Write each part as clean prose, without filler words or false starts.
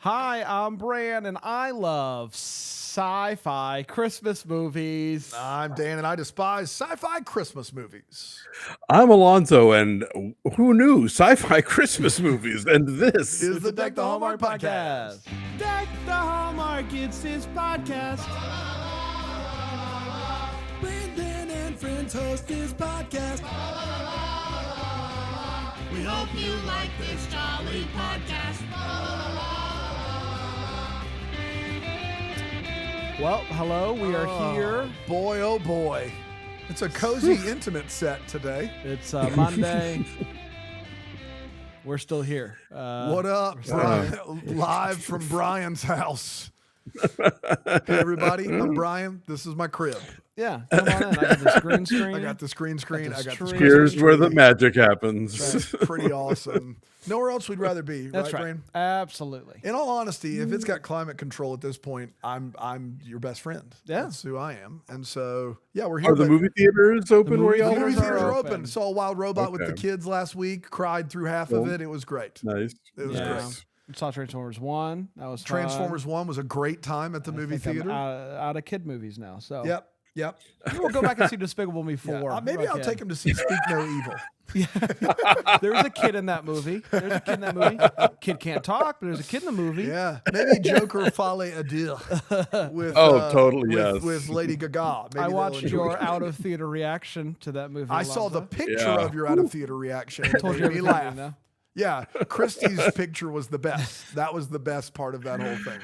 Hi, I'm Bran, and I love sci-fi Christmas movies. I'm Dan, and I despise sci-fi Christmas movies. I'm Alonso, and who knew sci-fi Christmas movies? And this Is the Deck the Hallmark podcast. Deck the Hallmark, it's his podcast. Brandon and friends host his podcast. We hope you like this jolly podcast. Well, hello, we are here. Boy, oh boy. It's a cozy, intimate set today. It's Monday. We're still here. What up, Brian? Live from Brian's house. Hey, everybody. I'm Brian. This is my crib. Yeah, come on in. I got the green screen. I got the screen. I got the here's where the magic happens. That's pretty awesome. Nowhere else we'd rather be. That's right. Brian? Absolutely. In all honesty, if it's got climate control at this point, I'm your best friend. Yeah. That's who I am. And so, yeah, we're here. Are the movie theaters open where movie y'all movie are? theaters are open. Saw Wild Robot with the Okay. kids last week. Cried through half of it. It was great. Nice. It was Yeah. great. Saw Transformers 1. That was fun. Transformers 1 was a great time at the movie I think theater. I'm out of kid movies now. So Yep. maybe we'll go back and see Despicable Me 4. Yeah. Maybe I'll take him to see Speak No Evil. There's a kid in that movie. Kid can't talk, but there's a kid in the movie. Yeah. Maybe Joker Folie à Deux with totally, yes. with Lady Gaga. Maybe I they'll watched enjoy your it. out of theater reaction to that movie. I saw the Alonzo. picture Yeah. of your out of theater reaction. It Told made you me everything, laugh. you know? Yeah, Christie's picture was the best. That was the best part of that whole thing.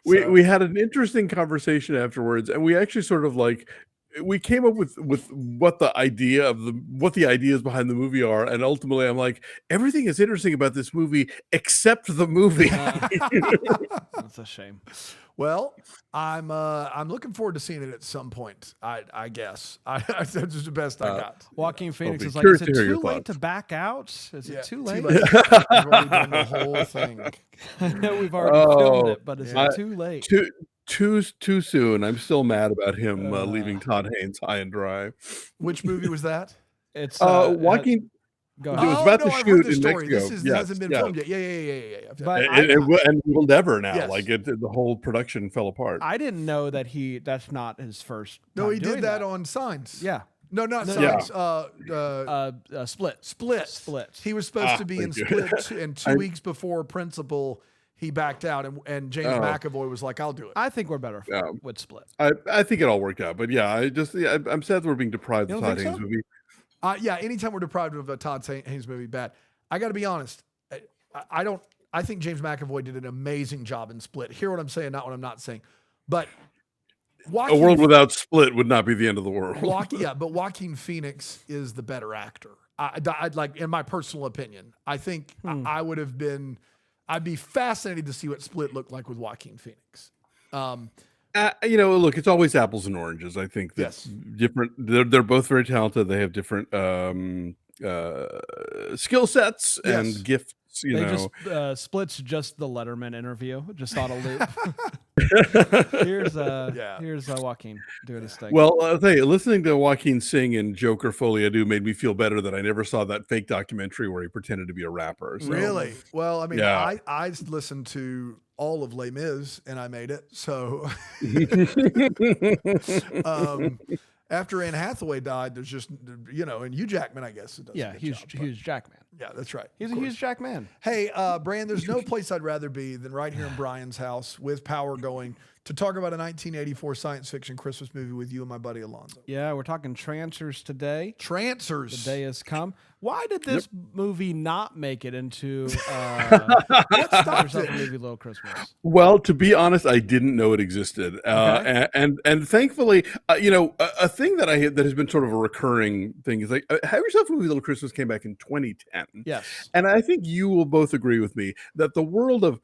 We had an interesting conversation afterwards, and we actually sort of we came up with what the ideas behind the movie are, and ultimately I'm like, everything is interesting about this movie except the movie. That's a shame. Well, I'm looking forward to seeing it at some point. I guess that's just the best I got. Joaquin Phoenix be is like, curious is it to hear your too late thoughts. to back out? Is Yeah, it too late? We've already done the whole thing. I know we've already filmed Oh, it, but is yeah. it too late? Too soon. I'm still mad about him leaving Todd Haynes high and dry. Which movie was that? It's Joaquin. Go It ahead. was about to I've heard shoot the in story. Mexico. This Yes, hasn't been yeah. filmed yet. Yeah. But And we'll never now. Yes. Like the whole production fell apart. I didn't know that that's not his first. No, time he doing did that on Signs. Yeah. No, not No. Signs. Split. Split. He was supposed to be in thank you. Split, and 2 weeks before Principal, he backed out, and James McAvoy was like, "I'll do it." I think we're better with Split. I think it all worked out, but yeah, I'm sad that we're being deprived You of don't Todd think Haynes so? movie. Yeah, anytime we're deprived of a Todd Haynes movie, bad. I got to be honest. I think James McAvoy did an amazing job in Split. Hear what I'm saying, not what I'm not saying. But A world without Split would not be the end of the world. but Joaquin Phoenix is the better actor. I'd like, in my personal opinion. I think I would have been. I'd be fascinated to see what Split looked like with Joaquin Phoenix. Look, it's always apples and oranges. I think that's different. They're both very talented. They have different skill sets and gifts. Just Split's just the Letterman interview, just on a loop. Here's Joaquin doing his thing. Well, I'll tell you, listening to Joaquin sing in Joker Folie à Deux made me feel better that I never saw that fake documentary where he pretended to be a rapper. So. Really? Well, I mean, Yeah. I listened to all of Les Mis and I made it. So after Anne Hathaway died, there's just, and Hugh Jackman, I guess. Does a good job, but- huge Jackman. Yeah, that's right. He's of a course. huge Jackman. Hey, Brian, there's no place I'd rather be than right here in Brian's house with power going to talk about a 1984 science fiction Christmas movie with you and my buddy Alonso. Yeah, we're talking Trancers today. Trancers. The day has come. Why did this movie not make it into what stopped it? Movie Little Christmas? Well, to be honest, I didn't know it existed, and thankfully, a thing that has been sort of a recurring thing is like, Have Yourself a Movie Little Christmas came back in 2010. Yes, and I think you will both agree with me that the world of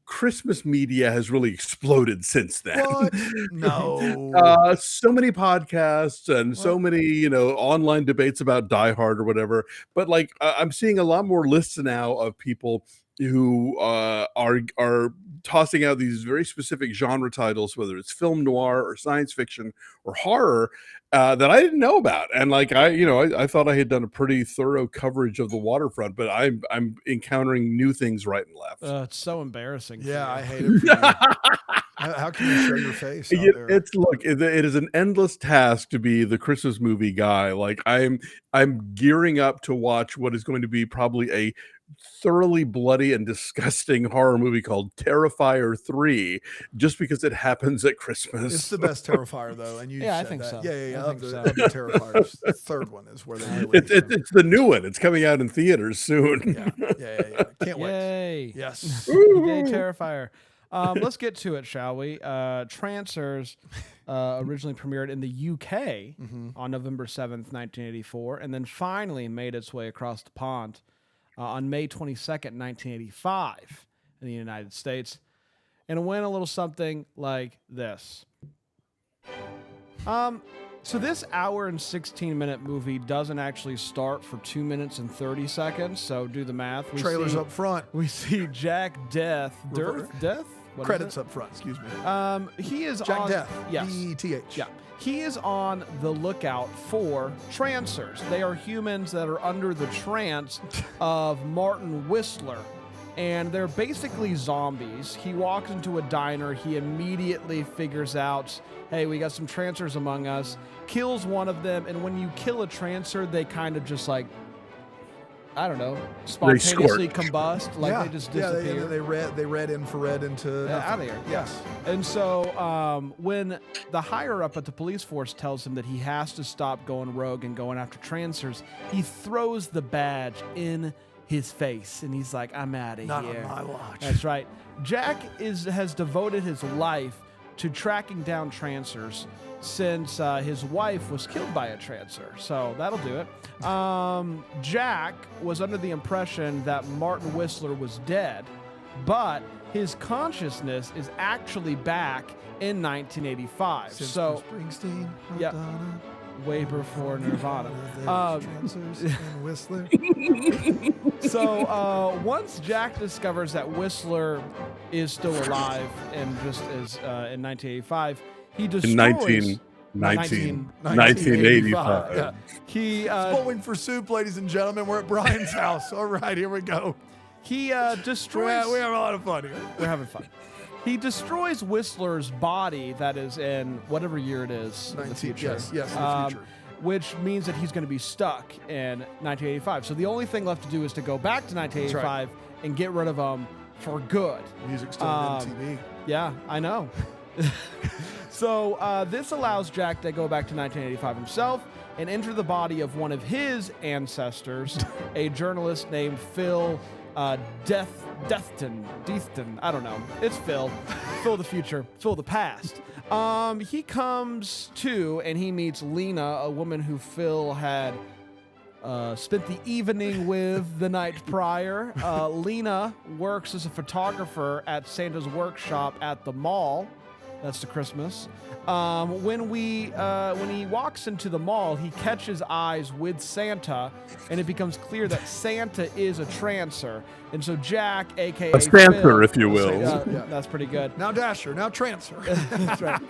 Christmas media has really exploded since then. What? No. So many podcasts and so many, online debates about Die Hard or whatever. But I'm seeing a lot more lists now of people who are tossing out these very specific genre titles, whether it's film noir or science fiction or horror, that I didn't know about. And like I thought I had done a pretty thorough coverage of the waterfront, but I'm encountering new things right and left. It's so embarrassing. Yeah, I hate it for you. How can you show your face out there? It is an endless task to be the Christmas movie guy. Like I'm gearing up to watch what is going to be probably a thoroughly bloody and disgusting horror movie called Terrifier 3, just because it happens at Christmas. It's the best Terrifier though, and you I said think that. so. Yeah. I Of think so. the Terrifiers, the third one is where they. It's the new one. It's coming out in theaters soon. Yeah. Can't wait. Yay! Yes. Yay, Terrifier. Let's get to it, shall we? Trancers originally premiered in the UK on November 7th, 1984, and then finally made its way across the pond on May 22nd, 1985 in the United States. And it went a little something like this. So this hour and 16-minute movie doesn't actually start for 2 minutes and 30 seconds, so do the math. Trailers up front. We see Jack Death. What Credits up front. Excuse me. He is Jack on. Death. Yes. D-E-T-H. Yeah. He is on the lookout for Trancers. They are humans that are under the trance of Martin Whistler. And they're basically zombies. He walks into a diner. He immediately figures out, hey, we got some Trancers among us. Kills one of them. And when you kill a Trancer, they kind of just like, I don't know, spontaneously combust. Like they just disappear. They read infrared into out of here. Yes. And so when the higher up at the police force tells him that he has to stop going rogue and going after Trancers, he throws the badge in his face and he's like, I'm out of here. Not on my watch. That's right. Jack has devoted his life to tracking down Trancers since his wife was killed by a Trancer. So that'll do it. Jack was under the impression that Martin Whistler was dead, but his consciousness is actually back in 1985. Since so Springsteen, yeah, Madonna, way before Nirvana. Trancers and Whistler. So once Jack discovers that Whistler is still alive and just is in 1985, he destroys. 1985. Yeah. He Bowling for soup, ladies and gentlemen. We're at Brian's house. All right, here we go. He destroys. We have a lot of fun here. We're having fun. He destroys Whistler's body. That is in whatever year it is in the future. Yes, in the future. Which means that he's going to be stuck in 1985. So the only thing left to do is to go back to 1985 and get rid of him for good. Music still on MTV. Yeah, I know. So this allows Jack to go back to 1985 himself and enter the body of one of his ancestors, a journalist named Phil Deathton. I don't know. It's Phil. Phil the future. Phil the past. He comes to and he meets Lena, a woman who Phil had spent the evening with the night prior. Lena works as a photographer at Santa's workshop at the mall. That's the Christmas. When he walks into the mall, he catches eyes with Santa, and it becomes clear that Santa is a Trancer. And so Jack, a.k.a. A Trancer, Phil, if you will. yeah, that's pretty good. Now Dasher, now Trancer. That's right.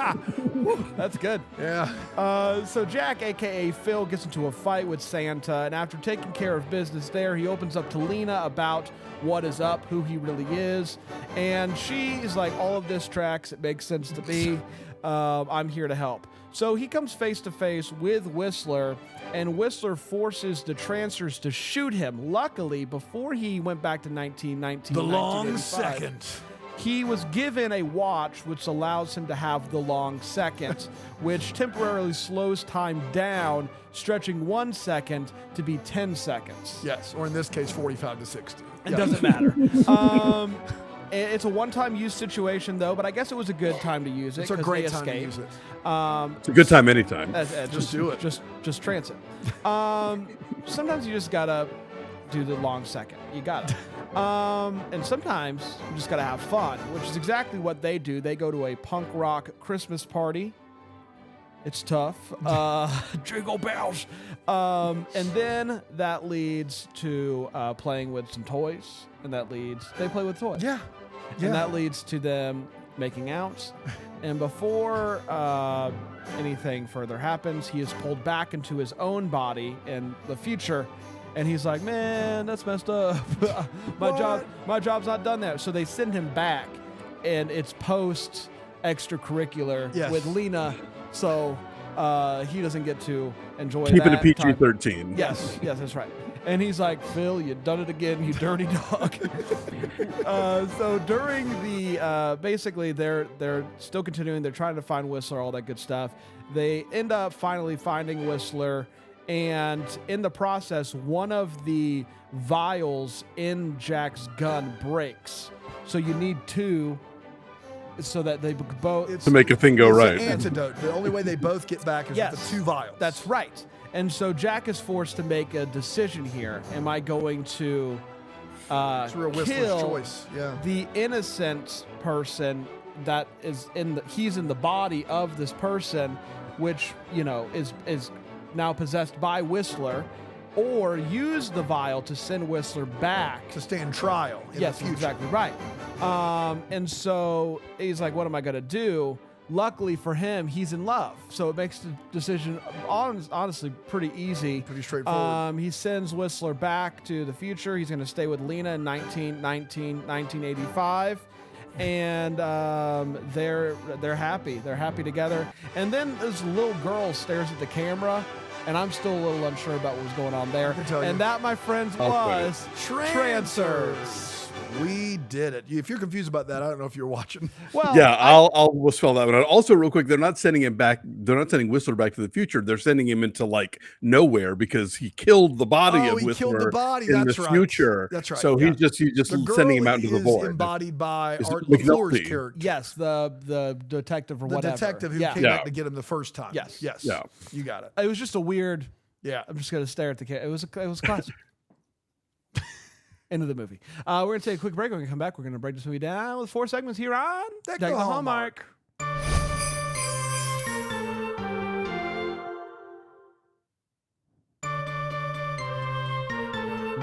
That's good. Yeah. So Jack, a.k.a. Phil, gets into a fight with Santa, and after taking care of business there, he opens up to Lena about what is up, who he really is, and she is like, all of this tracks, it makes sense to me. I'm here to help. So he comes face to face with Whistler, and Whistler forces the Trancers to shoot him. Luckily, before he went back to 1919, The long 1985, second. he was given a watch which allows him to have the long second, which temporarily slows time down, stretching 1 second to be 10 seconds. Yes, or in this case, 45 to 60. It doesn't matter. It's a one-time use situation, though, but I guess it was a good time to use it. It's a great time to escaped. use it. It's a good time anytime. Just do it. Just transit. Sometimes you just gotta do the long second. You got it. And sometimes you just gotta have fun, which is exactly what they do. They go to a punk rock Christmas party. It's tough. Jingle bells. And then that leads to playing with some toys, and they play with toys. Yeah. And that leads to them making out. And before anything further happens, he is pulled back into his own body in the future. And he's like, man, that's messed up. my job's not done there. So they send him back, and it's post extracurricular with Lena. So he doesn't get to enjoy Keeping that it time. PG-13. Yes, that's right. And he's like, Phil, you done it again, you dirty dog. So during the, basically they're still continuing. They're trying to find Whistler, all that good stuff. They end up finally finding Whistler. And in the process, one of the vials in Jack's gun breaks. So you need two so that they both... To make a thing go right. An antidote. The only way they both get back is with the two vials. That's right. And so Jack is forced to make a decision here. Am I going to it's a real Whistler's kill choice. Yeah. the innocent person that is he's in the body of this person, which, you know, is now possessed by Whistler, or use the vial to send Whistler back to stand trial in the future. Exactly right. And so he's like, what am I going to do? Luckily for him, he's in love. So it makes the decision honestly pretty easy. Pretty straightforward. He sends Whistler back to the future. He's going to stay with Lena in 1985. And they're happy. They're happy together. And then this little girl stares at the camera, and I'm still a little unsure about what was going on there. And that, my friends, was Trancers. We did it. If you're confused about that, I don't know if you're watching. Well, yeah, I'll spell that one out. Also, real quick, they're not sending him back. They're not sending Whistler back to the future. They're sending him into like nowhere because he killed the body of Whistler killed the body. in That's the right. future. That's right. So he's just sending him out into the void. Embodied by Art McNulty. LaFleur's character. Yes, the detective or whatever. The detective who came back to get him the first time. Yes. Yeah. You got it. It was just a weird. Yeah. I'm just gonna stare at the camera. It was classic. End of the movie. We're going to take a quick break. When we come back, we're going to break this movie down with 4 segments here on Deck the Hallmark.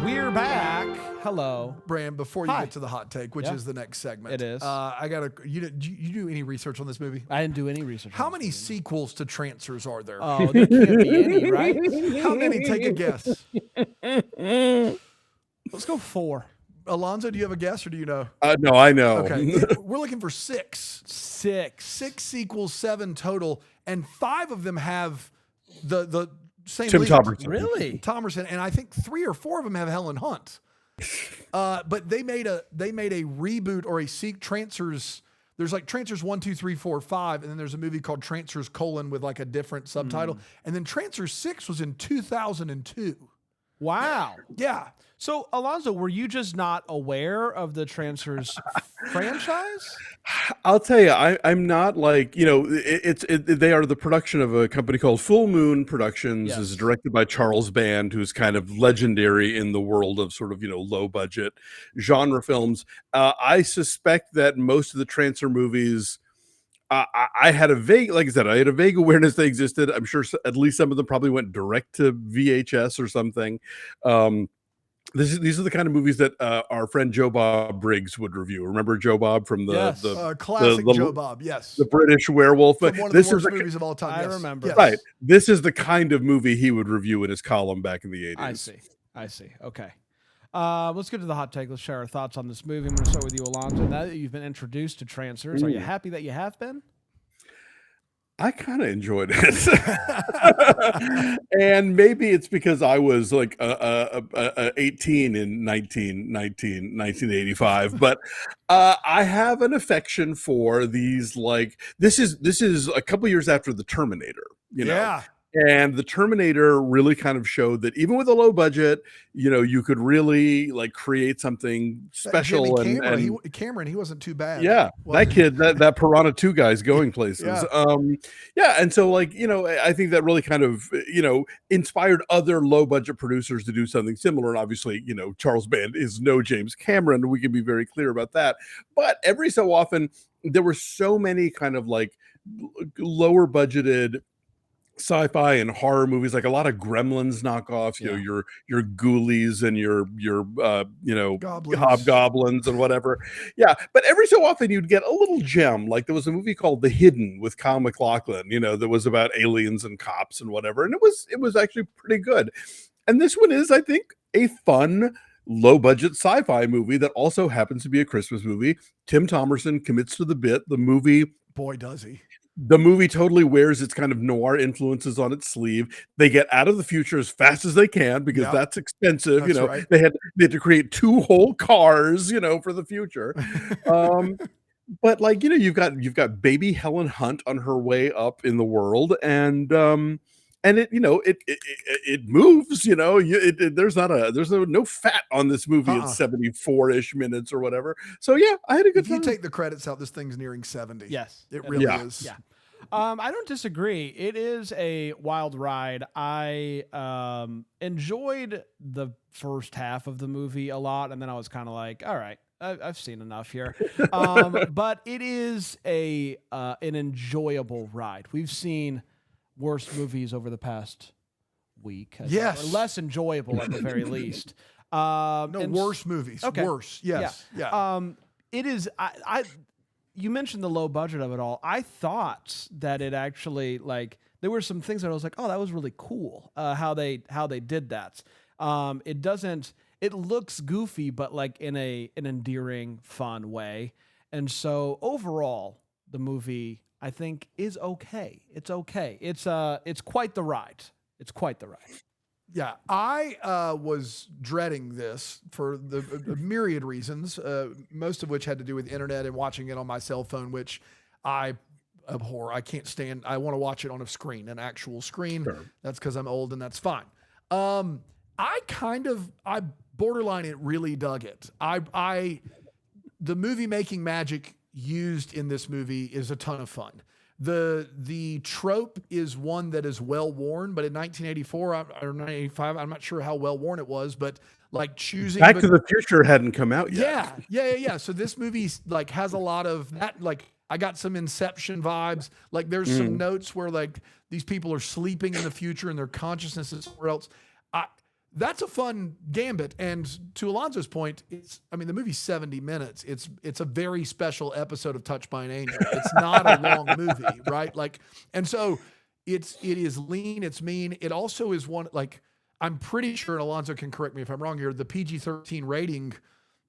We're back. Hello. Bram, before you get to the hot take, which is the next segment. It is. I got to, you do any research on this movie? I didn't do any research. How many sequels to Trancers are there? Oh, there can't be any, right? How many? Take a guess. Let's go 4. Alonso, do you have a guess or do you know? No, I know. Okay. We're looking for 6. 6 sequels, 7 total, and 5 of them have the same Tim lead. Thomerson. Really? Thomerson, and I think 3 or 4 of them have Helen Hunt. But they made a reboot or a Trancers. There's like Trancers 1, 2, 3, 4, 5, and then there's a movie called Trancers: with like a different subtitle, and then Trancers 6 was in 2002. Wow. Yeah. So, Alonso, were you just not aware of the Trancers franchise? I'll tell you, I'm not like, you know, they are the production of a company called Full Moon Productions. Yes. Is directed by Charles Band, who's kind of legendary in the world of sort of, you know, low budget genre films. I suspect that most of the Trancer movies, I had a vague, like I said, I had a vague awareness they existed. I'm sure at least some of them probably went direct to VHS or something. These are the kind of movies that our friend Joe Bob Briggs would review. Remember Joe Bob from the classic Joe Bob? Yes, the British werewolf. From one of the worst movies of all time. I remember. Yes. Right. This is the kind of movie he would review in his column back in the 80s. I see. Okay. Let's get to the hot take. Let's share our thoughts on this movie. I'm going to start with you, Alonso. Now that you've been introduced to Trancers, are you happy that you have been? I kind of enjoyed it. And maybe it's because I was like 18 in 1985, but I have an affection for these, like, this is a couple years after the Terminator, you know? Yeah. And the Terminator really kind of showed that even with a low budget, you know, you could really like create something special. Cameron, he wasn't too bad. Yeah, that kid, that Piranha 2 guy's going places. Yeah, and so like, you know, I think that really kind of, you know, inspired other low budget producers to do something similar. And obviously, you know, Charles Band is no James Cameron. We can be very clear about that. But every so often, there were so many kind of like lower budgeted sci-fi and horror movies, like a lot of Gremlins knockoffs, you know, your Ghoulies and your Goblins. Hobgoblins and whatever. Yeah, but every so often you'd get a little gem. Like there was a movie called The Hidden with Kyle MacLachlan, you know, that was about aliens and cops and whatever, and it was actually pretty good. And this one is, I think, a fun low budget sci-fi movie that also happens to be a Christmas movie. Tim Thomerson commits to the bit. Boy, does he. The movie totally wears its kind of noir influences on its sleeve. They get out of the future as fast as they can because that's expensive. That's you know, right. they had to create 2 whole cars, you know, for the future. But like, you know, you've got baby Helen Hunt on her way up in the world, and it, you know, it moves, you know, there's no fat on this movie at 74-ish minutes or whatever. So yeah, I had a good time. If you take the credits out, this thing's nearing 70. Yes, it really is. Yeah. I don't disagree. It is a wild ride. I enjoyed the first half of the movie a lot, and then I was kind of like, all right, I've seen enough here. But it is an enjoyable ride. We've seen worse movies over the past week. Yes. Or less enjoyable at the very least. Worse movies. Okay. Worse. Yes. Yeah. It is. You mentioned the low budget of it all. I thought that it actually, like, there were some things that I was like, oh, that was really cool. How they did that. It looks goofy, but like in an endearing, fun way. And so overall, the movie, I think, is okay. It's okay. It's quite the ride. It's quite the ride. Yeah, I was dreading this for the myriad reasons, most of which had to do with internet and watching it on my cell phone, which I abhor. I can't stand. I want to watch it on a screen, an actual screen. Sure. That's because I'm old, and that's fine. I borderline it really dug it. The movie making magic used in this movie is a ton of fun. The trope is one that is well worn, but in 1984 or 1985, I'm not sure how well worn it was, but like choosing Back to the Future hadn't come out yet. Yeah. So this movie like has a lot of that. Like I got some Inception vibes. Like there's some notes where like these people are sleeping in the future and their consciousness is somewhere else. That's a fun gambit. And to Alonso's point, the movie's 70 minutes. It's a very special episode of Touched by an Angel. It's not a long movie, right? Like, and so it is lean, it's mean. It also is one, like, I'm pretty sure, and Alonso can correct me if I'm wrong here, the PG-13 rating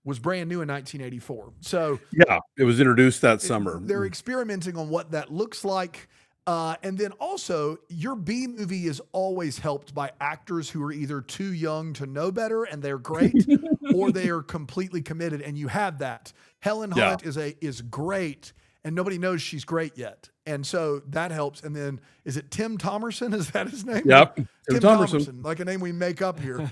was brand new in 1984. So yeah, it was introduced that summer. They're experimenting on what that looks like. And then also, your B movie is always helped by actors who are either too young to know better and they're great, or they are completely committed, and you have that. Helen Hunt is great, and nobody knows she's great yet, and so that helps. And then, is it Tim Thomerson? Is that his name? Yep, Tim Thomerson, like a name we make up here.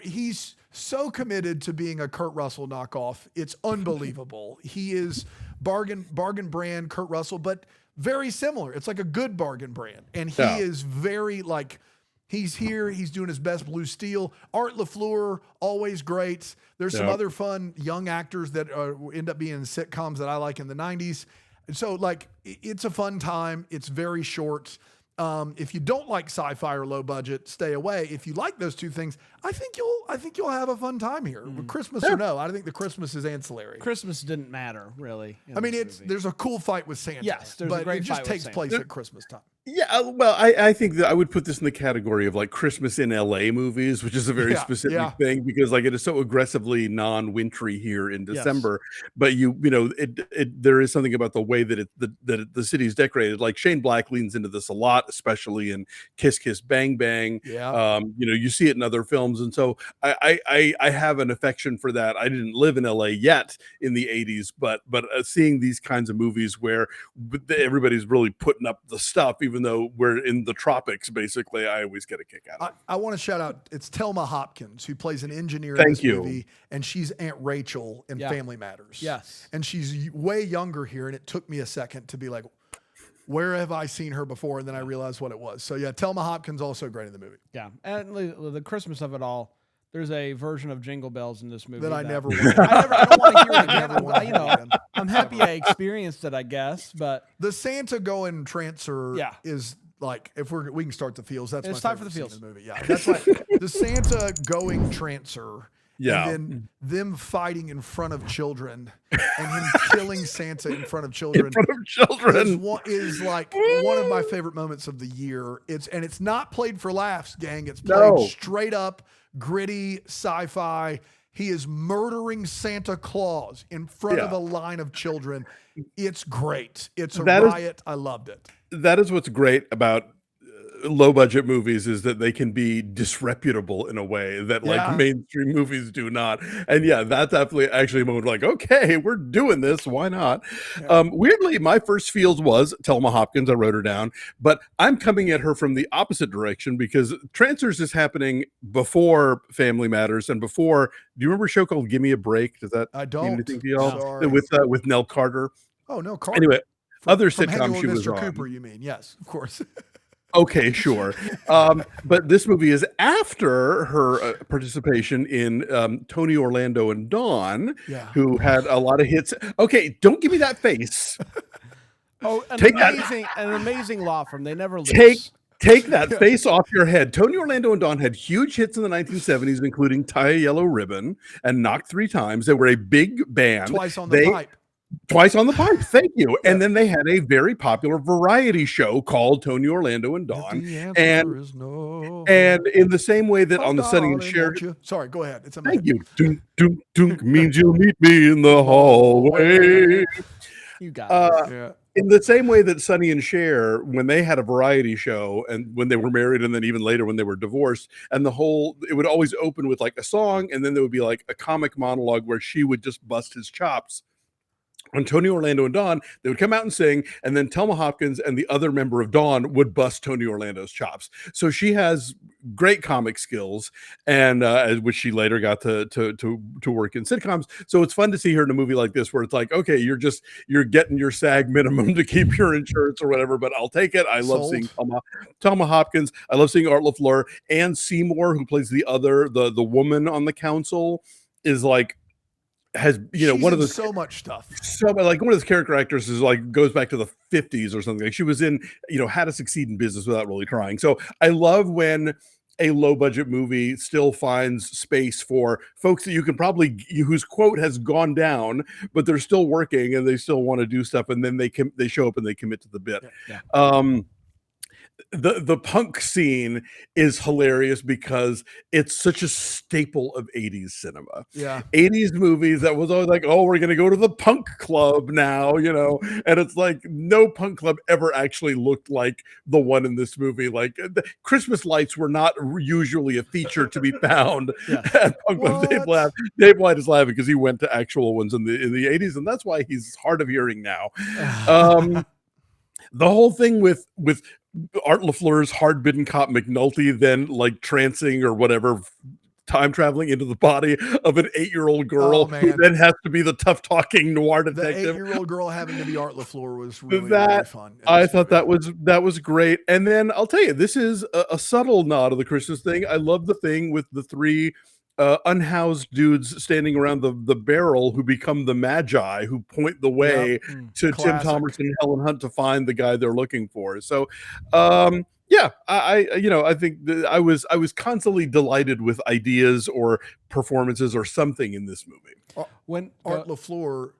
He's so committed to being a Kurt Russell knockoff. It's unbelievable. He is bargain brand Kurt Russell, but very similar. It's like a good bargain brand. And he is very like, he's here. He's doing his best Blue Steel. Art LaFleur, always great. There's some other fun young actors that end up being in sitcoms that I like in the 90s. And so like, it's a fun time. It's very short. If you don't like sci-fi or low budget, stay away. If you like those two things, I think you'll have a fun time here. Christmas or no, I think the Christmas is ancillary. Christmas didn't matter really. There's a cool fight with Santa. Yes, there's but a great it just fight with takes Santa. place at Christmas time. Yeah, well, I think that I would put this in the category of like Christmas in LA movies, which is a very specific thing because like it is so aggressively non-wintry here in December. But there is something about the way that the city is decorated. Like Shane Black leans into this a lot, especially in Kiss Kiss Bang Bang. Yeah. You see it in other films, and so I have an affection for that. I didn't live in LA yet in the 80s, but seeing these kinds of movies where everybody's really putting up the stuff, even though we're in the tropics, basically, I always get a kick out of it. I want to shout out, it's Thelma Hopkins, who plays an engineer in this movie, and she's Aunt Rachel in Family Matters. Yes. And she's way younger here, and it took me a second to be like, where have I seen her before? And then I realized what it was. So yeah, Thelma Hopkins also great in the movie. Yeah, and the Christmas of it all, there's a version of Jingle Bells in this movie that I never I don't want to hear it again. I'm happy I experienced it, I guess, but the Santa going Trancer is like if we can start the feels. That's It's my time for the favorite scene feels. in the movie. Yeah, that's like the Santa going Trancer. Yeah. And then them fighting in front of children and him killing Santa in front of children. In front of children. Is like one of my favorite moments of the year. It's not played for laughs, gang. It's played No. straight up, gritty, sci-fi. He is murdering Santa Claus in front of a line of children. It's great. It's a riot. I loved it. That is what's great about low budget movies, is that they can be disreputable in a way that like mainstream movies do not. And that's definitely actually a moment like, okay, we're doing this, why not? Weirdly, my first feels was Thelma Hopkins. I wrote her down, but I'm coming at her from the opposite direction, because Trancers is happening before Family Matters and before, do you remember a show called Give Me a Break? Does that I don't mean anything to y'all? Sorry. With Nell Carter. Oh no, Carter. Anyway, other from sitcom Hanging she with was Mr. on. Cooper, you mean? Yes, of course. Okay, sure. But this movie is after her participation in Tony, Orlando, and Dawn, who had a lot of hits. Okay, don't give me that face. Oh, an amazing law firm. They never lose. Take that face off your head. Tony, Orlando, and Dawn had huge hits in the 1970s, including Tie a Yellow Ribbon and Knock 3 Times. They were a big band. Twice on the pipe. Twice on the pipe. Thank you. And then they had a very popular variety show called Tony, Orlando, and Dawn. And in the same way that on the Sonny and Cher. Sorry, go ahead. It's thank you. Dunk, dunk, dunk means you'll meet me in the hallway. You got it. In the same way that Sonny and Cher, when they had a variety show and when they were married, and then even later when they were divorced, and it would always open with like a song, and then there would be like a comic monologue where she would just bust his chops. On Tony, Orlando, and Dawn, they would come out and sing, and then Thelma Hopkins and the other member of Dawn would bust Tony Orlando's chops. So she has great comic skills, and which she later got to work in sitcoms. So it's fun to see her in a movie like this, where it's like, okay, you're getting your SAG minimum to keep your insurance or whatever, but I'll take it. I love seeing Thelma Hopkins. I love seeing Art LaFleur. Anne Seymour, who plays the woman on the council, is like, has one of the so much stuff. So like one of those character actors is like goes back to the 50s or something. Like she was in How to Succeed in Business Without Really Trying. So I love when a low budget movie still finds space for folks that you can whose quote has gone down, but they're still working and they still want to do stuff, and then they show up and they commit to the bit. The punk scene is hilarious because it's such a staple of 80s cinema. 80s movies that was always like, oh, we're going to go to the punk club now, and it's like no punk club ever actually looked like the one in this movie. Like the Christmas lights were not usually a feature to be found at punk club. Dave White is laughing because he went to actual ones in the 80s, and that's why he's hard of hearing now. The whole thing with Art LaFleur's hard-bitten cop McNulty then like trancing or whatever, time traveling into the body of an 8-year-old girl who then has to be the tough-talking noir detective. The 8-year-old girl having to be Art LaFleur was really fun. I thought that was great. And then I'll tell you, this is a subtle nod of the Christmas thing. I love the thing with the 3 unhoused dudes standing around the barrel who become the magi who point the way to Tim Thomerson and Helen Hunt to find the guy they're looking for. So I think that I was constantly delighted with ideas or performances or something in this movie. When Art LaFleur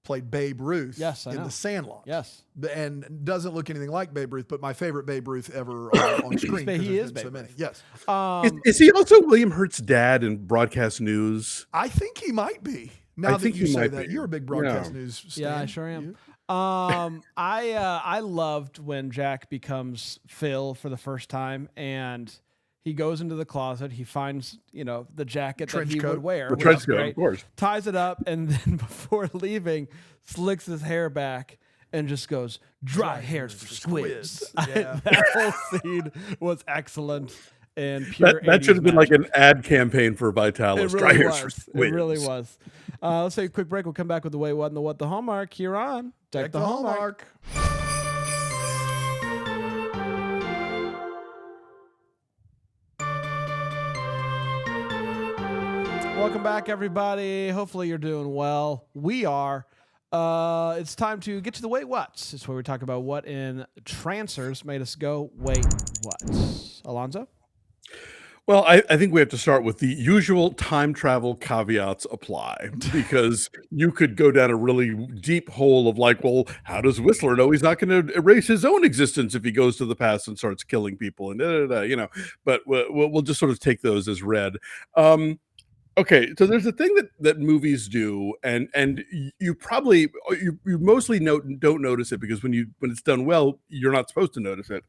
played Babe Ruth in The Sandlot. Yes. And doesn't look anything like Babe Ruth, but my favorite Babe Ruth ever on screen. He is Babe Ruth. Yes. Is he also William Hurt's dad in broadcast news? I think he might be. Now that you say that, you're a big broadcast news fan. Yeah, I sure am. I loved when Jack becomes Phil for the first time, and he goes into the closet. He finds, the jacket that he would wear. The trench coat, of course. Ties it up, and then before leaving, slicks his hair back and just goes, dry hairs for squids. Yeah. That whole scene was excellent and pure. That should have been like an ad campaign for Vitalis. It Dry really hairs was. for squids. It really was. Let's take a quick break. We'll come back with the Way What and the What the Hallmark here on Deck the Hallmark. Welcome back, everybody. Hopefully you're doing well. We are. It's time to get to the wait what's. It's where we talk about what in Trancers made us go wait what. Alonso? Well, I think we have to start with the usual time travel caveats apply, because you could go down a really deep hole of like, well, how does Whistler know he's not going to erase his own existence if he goes to the past and starts killing people and but we'll just sort of take those as read. Okay, so there's a thing that movies do, and you probably you mostly don't notice it, because when it's done well, you're not supposed to notice it.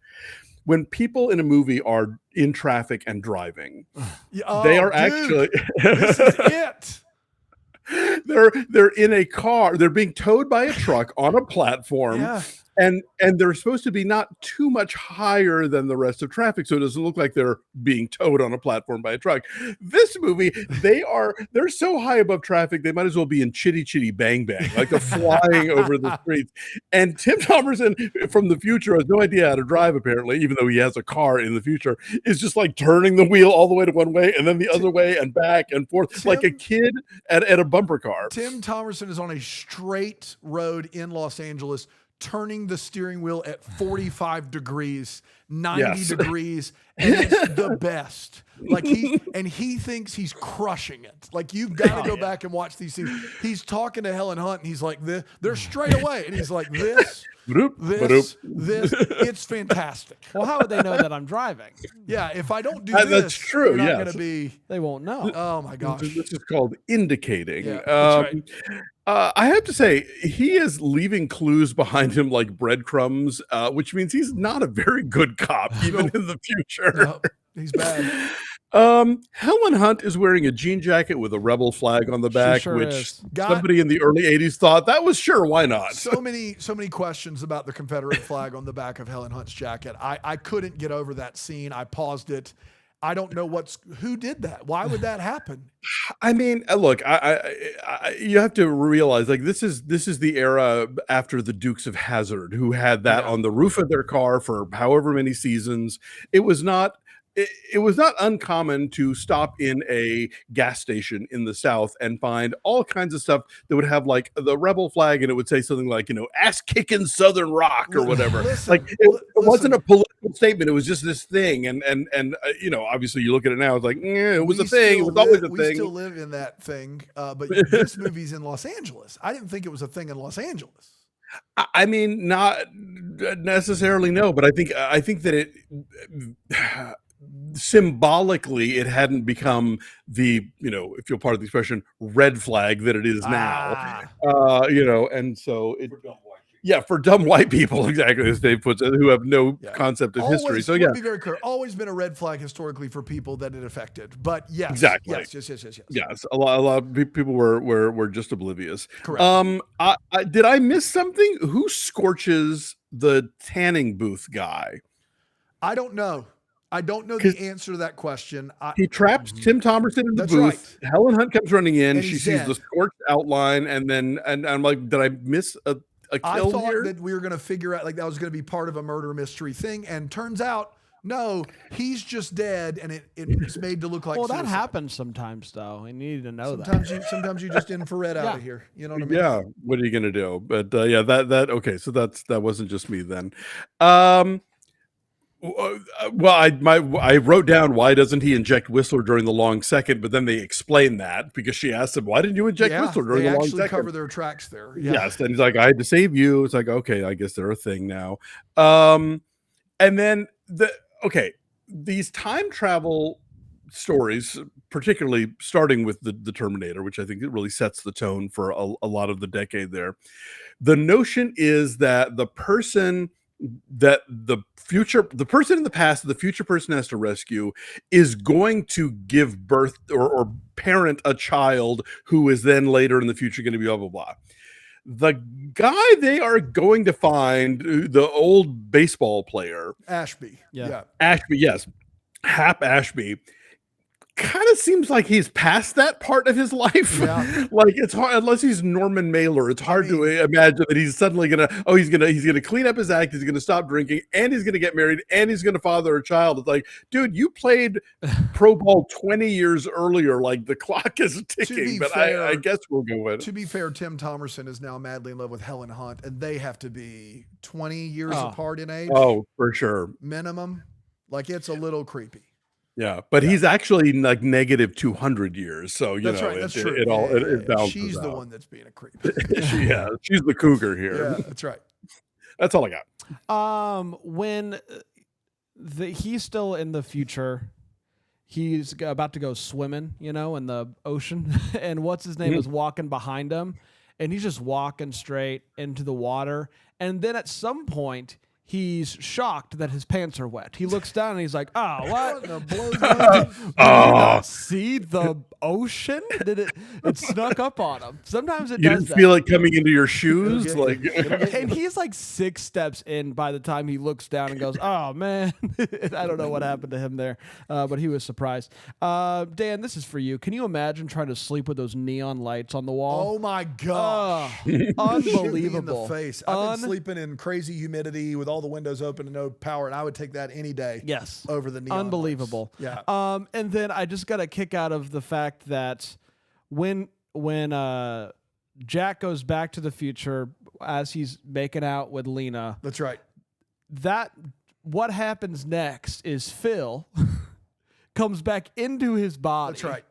When people in a movie are in traffic and driving, they are actually This is it. they're in a car, they're being towed by a truck on a platform. Yeah. And they're supposed to be not too much higher than the rest of traffic, so it doesn't look like they're being towed on a platform by a truck. This movie, they're so high above traffic, they might as well be in Chitty Chitty Bang Bang, like they're flying over the streets. And Tim Thomerson from the future has no idea how to drive, apparently, even though he has a car in the future, is just like turning the wheel all the way to one way and then the other way and back and forth, like a kid at a bumper car. Tim Thomerson is on a straight road in Los Angeles, turning the steering wheel at 45 degrees, 90 degrees, and it's the best. Like he thinks he's crushing it. Like, you've got to go back and watch these scenes. He's talking to Helen Hunt, and he's like, they're straight away. And he's like, this. It's fantastic. Well, how would they know that I'm driving? Yeah, if I don't do That's this, true, you're not yes. going to be. They won't know. Oh my gosh. This is called indicating. Yeah, that's right. I have to say, he is leaving clues behind him like breadcrumbs, which means he's not a very good cop, even in the future. No, he's bad. Helen Hunt is wearing a jean jacket with a rebel flag on the back, sure which is. somebody in the early 80s thought that was sure, why not? So many questions about the Confederate flag on the back of Helen Hunt's jacket. I couldn't get over that scene. I paused it. I don't know who did that. Why would that happen? I mean, look, you have to realize, like, this is the era after the Dukes of Hazzard, who had that on the roof of their car for however many seasons. It was not uncommon to stop in a gas station in the South and find all kinds of stuff that would have like the rebel flag, and it would say something like, ass kicking Southern rock or whatever. It wasn't a political statement. It was just this thing. And obviously you look at it now, it's like, it was a thing. It was always a thing. We still live in that thing. But this movie's in Los Angeles. I didn't think it was a thing in Los Angeles. I mean, not necessarily, no, but I think that it symbolically it hadn't become the, if you're part of the expression, red flag that it is now. And so it, for dumb white people, exactly as Dave puts it, who have no concept of history. So let me be very clear, always been a red flag historically for people that it affected. But yes, exactly. Yes, a lot of people were just oblivious. Correct. Did I miss something? Who scorches the tanning booth guy? I don't know. I don't know the answer to that question. He traps Tim Thomerson in the booth. Right. Helen Hunt comes running in. She sees the scorched outline, and I'm like, did I miss a kill I thought here? that we were going to figure out, like, that was going to be part of a murder mystery thing, and turns out, no, he's just dead, and it's made to look like suicide. That happens sometimes, though. You need to know Sometimes you just infrared out of here. You know what I mean? Yeah. What are you going to do? But okay. So that wasn't just me then. Well, I wrote down, why doesn't he inject Whistler during the long second? But then they explain that, because she asked him, why didn't you inject Whistler during the long second? They actually cover their tracks there. Yeah. Yes, and he's like, I had to save you. It's like, okay, I guess they're a thing now. And then these time travel stories, particularly starting with the Terminator, which I think it really sets the tone for a lot of the decade there. The notion is that the person in the past, the future person has to rescue, is going to give birth or parent a child who is then later in the future going to be blah, blah, blah. The guy they are going to find, the old baseball player, Ashby. Yeah. Ashby, yes. Hap Ashby kind of seems like he's past that part of his life. Yeah. Like it's hard unless he's Norman Mailer. It's hard to imagine that he's suddenly he's gonna clean up his act. He's gonna stop drinking, and he's gonna get married, and he's gonna father a child. It's like, dude, you played pro ball 20 years earlier. Like the clock is ticking. But fair, I guess we'll go with it. To be fair, Tim Thomerson is now madly in love with Helen Hunt, and they have to be 20 years apart in age. Oh, for sure, minimum. Like it's a little creepy. Yeah, but he's actually like negative 200 years, so you that's know, right. That's it, true. it all it balances She's the out. one that's being a creep. She's the cougar here. Yeah, that's right. That's all I got. When he's still in the future, he's about to go swimming, you know, in the ocean, and what's his name is walking behind him, and he's just walking straight into the water, and then at some point, he's shocked that his pants are wet. He looks down and he's like, "Oh, what? Did you not see the ocean? Did it snuck up on him?" Sometimes it You does didn't that. feel it coming into your shoes, like. And he's like 6 steps in by the time he looks down and goes, "Oh man," I don't know what happened to him there, but he was surprised. Dan, this is for you. Can you imagine trying to sleep with those neon lights on the wall? Oh my gosh. Unbelievable. Shoot me in the face. I've been sleeping in crazy humidity with all the windows open and no power, and I would take that any day. Yes. Over the neon Unbelievable. lights. Yeah. And then I just got a kick out of the fact that when Jack goes back to the future as he's making out with Lena, That's right. what happens next is Phil comes back into his body. That's right.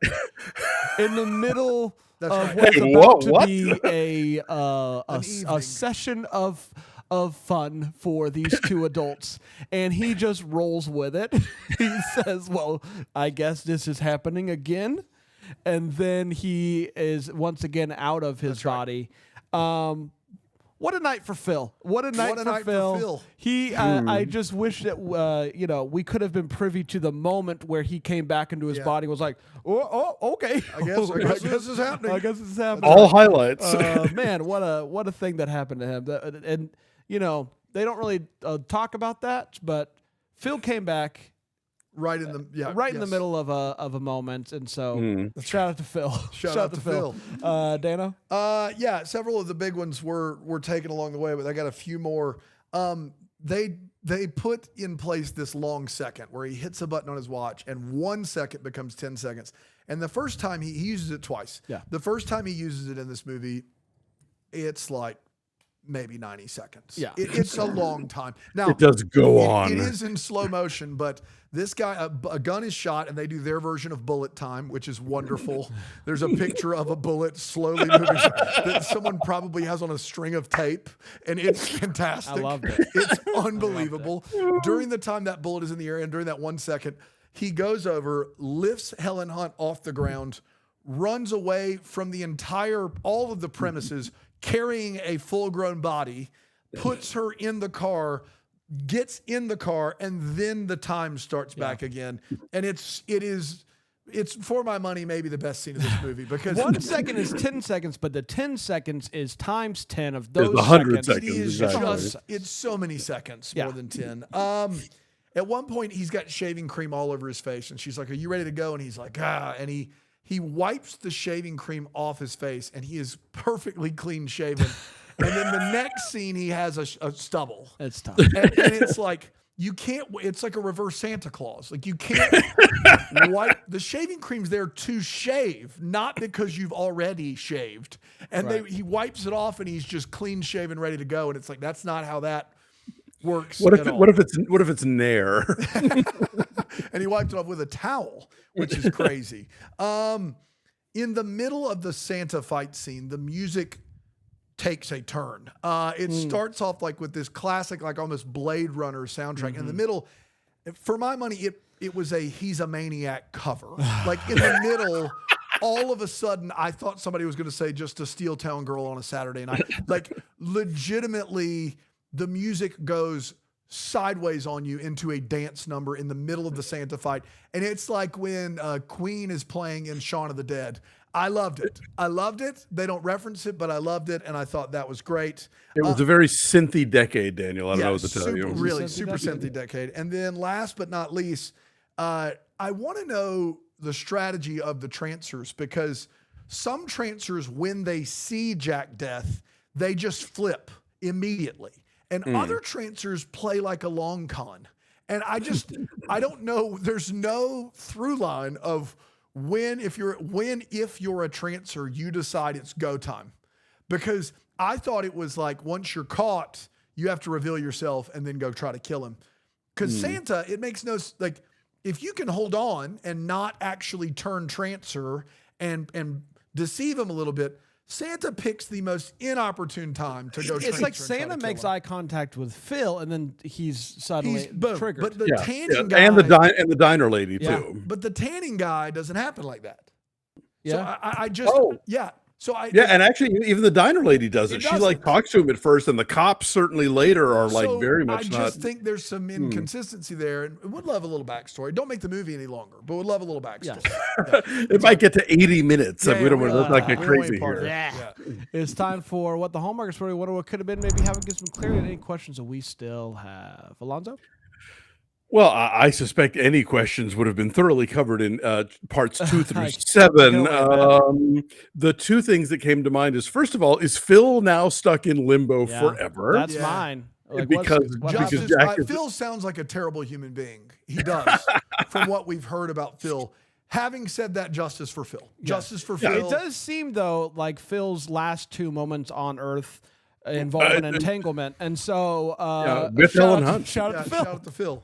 In the middle That's of right. what's Hey, about to what? be a evening. session of fun for these two adults, and he just rolls with it. He says, "Well, I guess this is happening again," and then he is once again out of his body. What a night for Phil! What a night for Phil! He, I just wish that we could have been privy to the moment where he came back into his body. Was like, oh, okay. I guess this is happening. I guess this is happening. All highlights. Man, what a thing that happened to him. And they don't really talk about that, but Phil came back Right in the in the middle of a moment, and so shout out to Phil. Shout out to Phil. Dano. Yeah, several of the big ones were taken along the way, but I got a few more. They put in place this long second where he hits a button on his watch, and 1 second becomes 10 seconds. And the first time he uses it twice. Yeah. The first time he uses it in this movie, it's like maybe 90 seconds. Yeah. It's a long time. Now It does go on. It is in slow motion, but this guy, a gun is shot, and they do their version of bullet time, which is wonderful. There's a picture of a bullet slowly moving that someone probably has on a string of tape, and it's fantastic. I loved it. It's unbelievable. During the time that bullet is in the air, and during that 1 second, he goes over, lifts Helen Hunt off the ground, runs away from all of the premises, carrying a full-grown body, puts her in the car, gets in the car, and then the time starts back again. And it's for my money maybe the best scene of this movie because 1 second is 10 seconds, but the 10 seconds is times 10 of those 100 seconds. it is exactly. it's so many seconds, Yeah. more than 10. At one point he's got shaving cream all over his face, and she's like, "Are you ready to go?" And he's like, and he wipes the shaving cream off his face, and he is perfectly clean shaven. And then the next scene, he has a stubble. It's tough. And it's like, you can't, it's like a reverse Santa Claus. Like, you can't wipe, the shaving cream's there to shave, not because you've already shaved. And he wipes it off, and he's just clean shaven, ready to go. And it's like, that's not how that works. What if it's Nair? And he wiped it off with a towel, which is crazy. In the middle of the Santa fight scene, the music takes a turn. It starts off like with this classic, like almost Blade Runner soundtrack. In the middle, for my money, it was a He's a Maniac cover. Like in the middle, all of a sudden, I thought somebody was going to say just a Steel Town Girl on a Saturday night. Like legitimately, the music goes sideways on you into a dance number in the middle of the Santa fight. And it's like when Queen is playing in Shaun of the Dead. I loved it. They don't reference it, but I loved it. And I thought that was great. It was a very synthy decade, Daniel. I don't know what to tell you. Really super synthy decade. And then last but not least, I want to know the strategy of the Trancers, because some Trancers, when they see Jack Death, they just flip immediately. And other Trancers play like a long con. And I don't know, there's no through line of if you're a Trancer, you decide it's go time. Because I thought it was like, once you're caught, you have to reveal yourself and then go try to kill him. Because Santa, it makes no, like, if you can hold on and not actually turn Trancer and deceive him a little bit, Santa picks the most inopportune time to go. It's like Santa makes eye contact with Phil, and then he's suddenly triggered. But the tanning guy and the diner lady too. But the tanning guy doesn't happen like that. Yeah. So and actually, even the diner lady does it. She like talks to him at first, and the cops certainly later are like very much. I just think there's some inconsistency there, and would love a little backstory. Don't make the movie any longer, but would love a little backstory. Yeah. It might get to 80 minutes. We don't want to look like a crazy here. Yeah. It's time for what the Hallmark story. What could have been. Maybe have it get some clarity on any questions that we still have. Alonso. Well, I suspect any questions would have been thoroughly covered in parts 2 through 7. The two things that came to mind is, first of all, is Phil now stuck in limbo forever? That's mine. Like, because Phil sounds like a terrible human being. He does, from what we've heard about Phil. Having said that, justice for Phil. Justice for Phil. It does seem, though, like Phil's last 2 moments on Earth involve an entanglement. And so, with Helen Hunt. Shout out to Phil.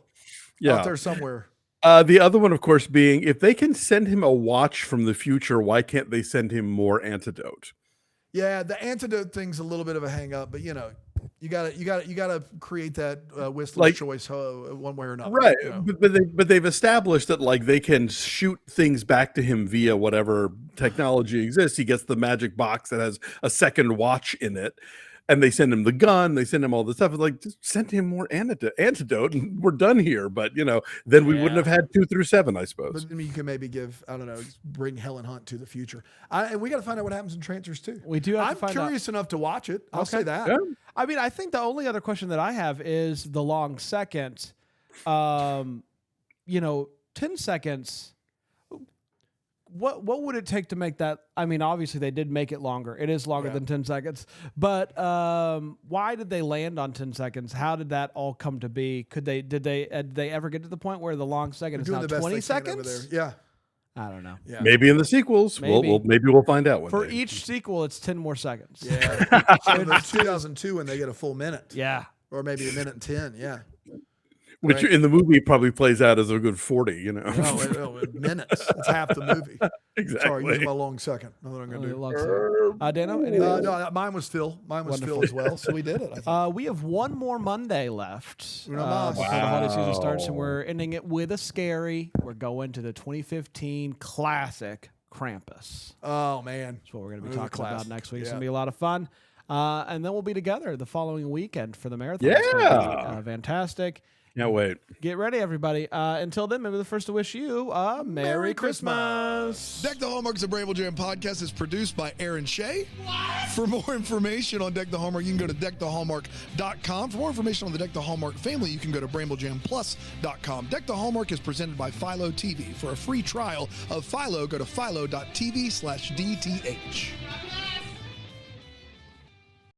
Out there somewhere. The other one, of course, being if they can send him a watch from the future, why can't they send him more antidote? Yeah, the antidote thing's a little bit of a hang up, but you gotta create that Whistler's choice one way or another. Right. But they've established that like they can shoot things back to him via whatever technology exists. He gets the magic box that has a second watch in it. And they send him the gun, they send him all this stuff. It's like, just send him more antidote, and we're done here. But, then we wouldn't have had 2 through 7, I suppose. But you can maybe bring Helen Hunt to the future. And we got to find out what happens in Trancers, too. We do have to find out. I'm curious enough to watch it. I'll say that. Yeah. I mean, I think the only other question that I have is the long second. 10 seconds. What would it take to make that? I mean, obviously they did make it longer. It is longer than 10 seconds. But why did they land on 10 seconds? How did that all come to be? Did they ever get to the point where the long second is now 20 seconds? Yeah. I don't know. Yeah. Maybe in the sequels. Maybe we'll find out. For each sequel, it's 10 more seconds. Yeah. So there's 2002 when they get a full minute. Yeah. Or maybe a minute and 10. Yeah. Which in the movie probably plays out as a good 40, No, minutes. It's half the movie. Exactly. Sorry, using my long second. Know what I'm going to do. Dano? No, mine was Phil. Mine was Phil as well, so we did it. I think. We have one more Monday left before the holiday season starts, and we're ending it with a scary. We're going to the 2015 classic Krampus. Oh, man. That's what we're going to be talking about next week. It's going to be a lot of fun. And then we'll be together the following weekend for the marathon. Yeah. It's gonna be, fantastic. Can't wait. Get ready, everybody. Until then, maybe the first to wish you a Merry Christmas. Deck the Hallmark's a Bramble Jam podcast is produced by Aaron Shea. For more information on Deck the Hallmark, you can go to deckthehallmark.com. For more information on the Deck the Hallmark family, you can go to bramblejamplus.com. Deck the Hallmark is presented by Philo TV. For a free trial of Philo, go to philo.tv/DTH.